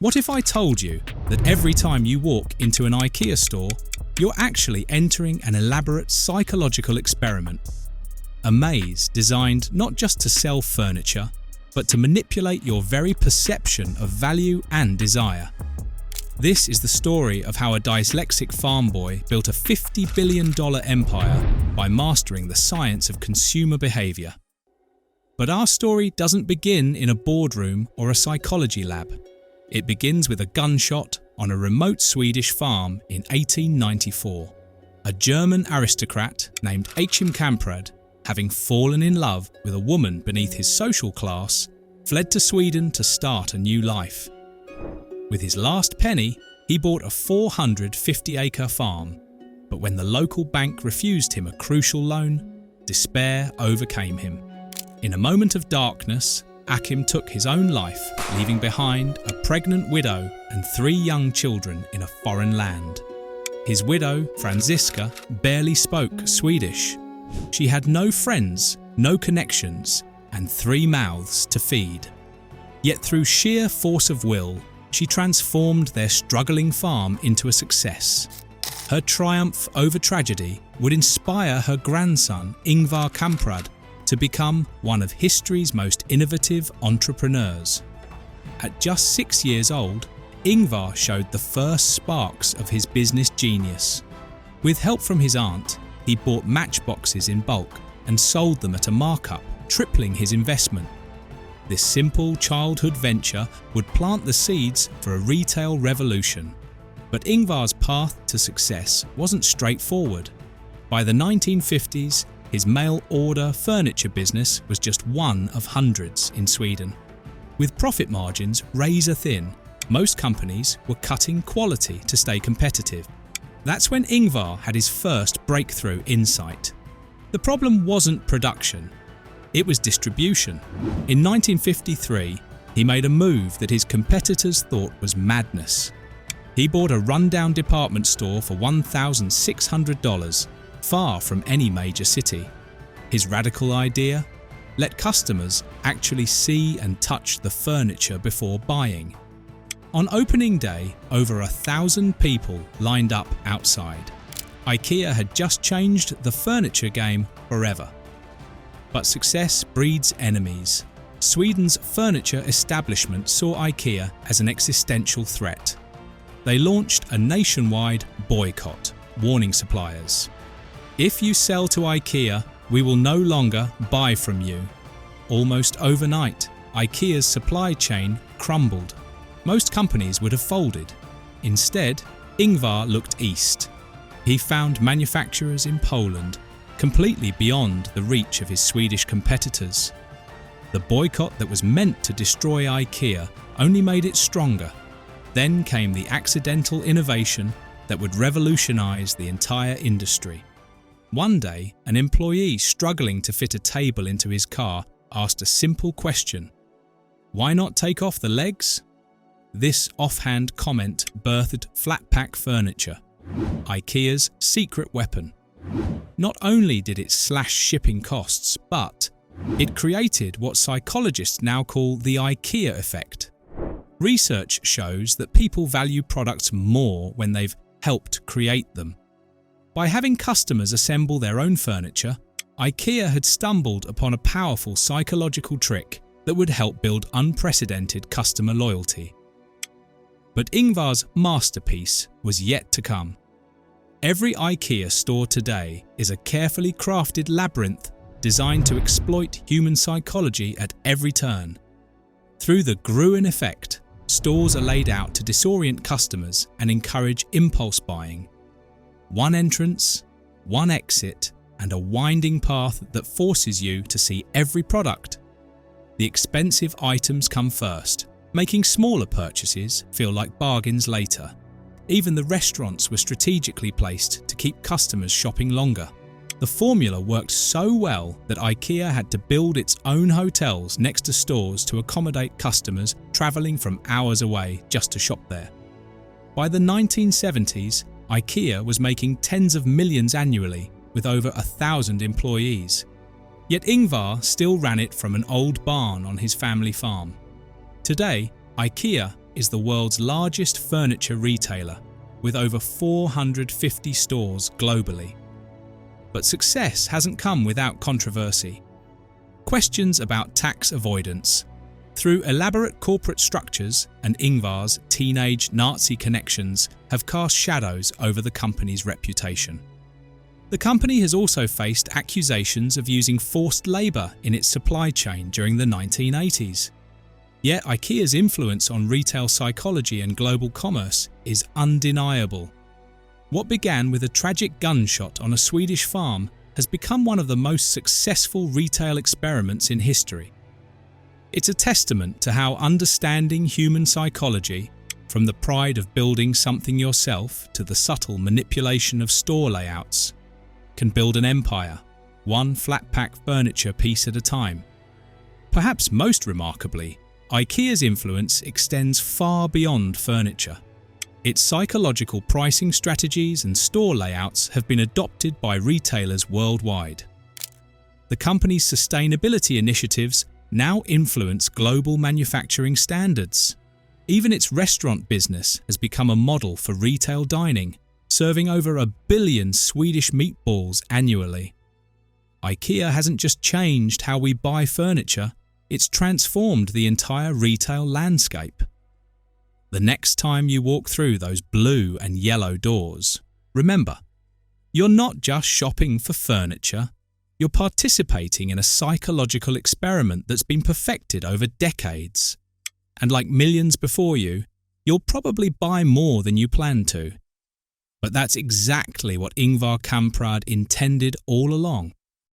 What if I told you that every time you walk into an IKEA store, you're actually entering an elaborate psychological experiment? A maze designed not just to sell furniture, but to manipulate your very perception of value and desire. This is the story of how a dyslexic farm boy built a $50 billion empire by mastering the science of consumer behavior. But our story doesn't begin in a boardroom or a psychology lab. It begins with a gunshot on a remote Swedish farm in 1894. A German aristocrat named Achim Kamprad, having fallen in love with a woman beneath his social class, fled to Sweden to start a new life. With his last penny, he bought a 450-acre farm, but when the local bank refused him a crucial loan, despair overcame him. In a moment of darkness, Achim took his own life, leaving behind a pregnant widow and 3 young children in a foreign land. His widow, Franziska, barely spoke Swedish. She had no friends, no connections, and 3 mouths to feed. Yet through sheer force of will, she transformed their struggling farm into a success. Her triumph over tragedy would inspire her grandson, Ingvar Kamprad, to become one of history's most innovative entrepreneurs. At just 6 years old, Ingvar showed the first sparks of his business genius. With help from his aunt, he bought matchboxes in bulk and sold them at a markup, tripling his investment. This simple childhood venture would plant the seeds for a retail revolution. But Ingvar's path to success wasn't straightforward. By the 1950s, his mail-order furniture business was just one of hundreds in Sweden. With profit margins razor-thin, most companies were cutting quality to stay competitive. That's when Ingvar had his first breakthrough insight. The problem wasn't production, it was distribution. In 1953, he made a move that his competitors thought was madness. He bought a rundown department store for $1,600, far from any major city. His radical idea? Let customers actually see and touch the furniture before buying. On opening day, over 1,000 people lined up outside. IKEA had just changed the furniture game forever. But success breeds enemies. Sweden's furniture establishment saw IKEA as an existential threat. They launched a nationwide boycott, warning suppliers. If you sell to IKEA, we will no longer buy from you. Almost overnight, IKEA's supply chain crumbled. Most companies would have folded. Instead, Ingvar looked east. He found manufacturers in Poland, completely beyond the reach of his Swedish competitors. The boycott that was meant to destroy IKEA only made it stronger. Then came the accidental innovation that would revolutionize the entire industry. One day, an employee struggling to fit a table into his car asked a simple question: "Why not take off the legs?" This offhand comment birthed flat-pack furniture, IKEA's secret weapon. Not only did it slash shipping costs, but it created what psychologists now call the IKEA effect. Research shows that people value products more when they've helped create them. By having customers assemble their own furniture, IKEA had stumbled upon a powerful psychological trick that would help build unprecedented customer loyalty. But Ingvar's masterpiece was yet to come. Every IKEA store today is a carefully crafted labyrinth designed to exploit human psychology at every turn. Through the Gruen effect, stores are laid out to disorient customers and encourage impulse buying. One entrance, one exit, and a winding path that forces you to see every product. The expensive items come first, making smaller purchases feel like bargains later. Even the restaurants were strategically placed to keep customers shopping longer. The formula worked so well that IKEA had to build its own hotels next to stores to accommodate customers travelling from hours away just to shop there. By the 1970s, IKEA was making tens of millions annually with over 1,000 employees. Yet Ingvar still ran it from an old barn on his family farm. Today, IKEA is the world's largest furniture retailer, with over 450 stores globally. But success hasn't come without controversy. Questions about tax avoidance, through elaborate corporate structures and Ingvar's teenage Nazi connections, have cast shadows over the company's reputation. The company has also faced accusations of using forced labour in its supply chain during the 1980s. Yet IKEA's influence on retail psychology and global commerce is undeniable. What began with a tragic gunshot on a Swedish farm has become one of the most successful retail experiments in history. It's a testament to how understanding human psychology, from the pride of building something yourself to the subtle manipulation of store layouts, can build an empire, one flat-pack furniture piece at a time. Perhaps most remarkably, IKEA's influence extends far beyond furniture. Its psychological pricing strategies and store layouts have been adopted by retailers worldwide. The company's sustainability initiatives now influence global manufacturing standards. Even its restaurant business has become a model for retail dining, serving over 1 billion Swedish meatballs annually. IKEA hasn't just changed how we buy furniture, it's transformed the entire retail landscape. The next time you walk through those blue and yellow doors, remember, you're not just shopping for furniture, you're participating in a psychological experiment that's been perfected over decades. And like millions before you, you'll probably buy more than you planned to. But that's exactly what Ingvar Kamprad intended all along.